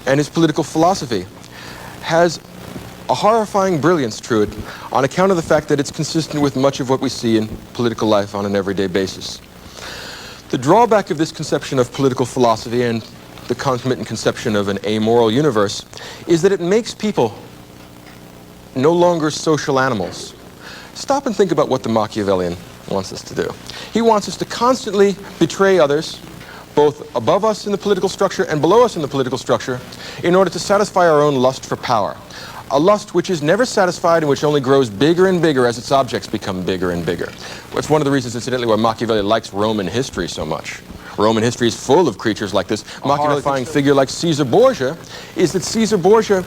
and his political philosophy has a horrifying brilliance to it on account of the fact that it's consistent with much of what we see in political life on an everyday basis. The drawback of this conception of political philosophy and the concomitant conception of an amoral universe is that it makes people no longer social animals. Stop and think about what the Machiavellian wants us to do. He wants us to constantly betray others, both above us in the political structure and below us in the political structure, in order to satisfy our own lust for power. A lust which is never satisfied and which only grows bigger and bigger as its objects become bigger and bigger. It's one of the reasons, incidentally, why Machiavelli likes Roman history so much. Roman history is full of creatures like this. A horrifying figure like Caesar Borgia is that Caesar Borgia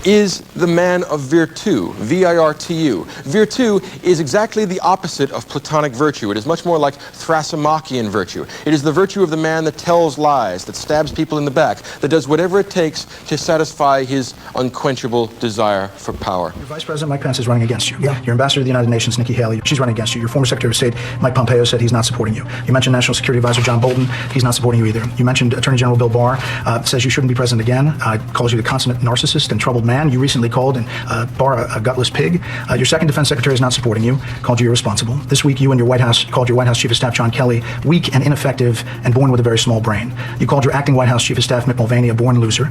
is the man of virtu, V-I-R-T-U. Virtu is exactly the opposite of Platonic virtue. It is much more like Thrasymacheian virtue. It is the virtue of the man that tells lies, that stabs people in the back, that does whatever it takes to satisfy his unquenchable desire for power. Your Vice President Mike Pence is running against you. Yeah. Your Ambassador to the United Nations, Nikki Haley, she's running against you. Your former Secretary of State, Mike Pompeo, said he's not supporting you. You mentioned National Security Advisor John Bolton. He's not supporting you either. You mentioned Attorney General Bill Barr, says you shouldn't be president again, calls you the consummate narcissist and troubled man. You recently called Barr a gutless pig. Your second defense secretary is not supporting you, called you irresponsible. This week, you and your White House called your White House Chief of Staff, John Kelly, weak and ineffective and born with a very small brain. You called your acting White House Chief of Staff, Mick Mulvaney, a born loser.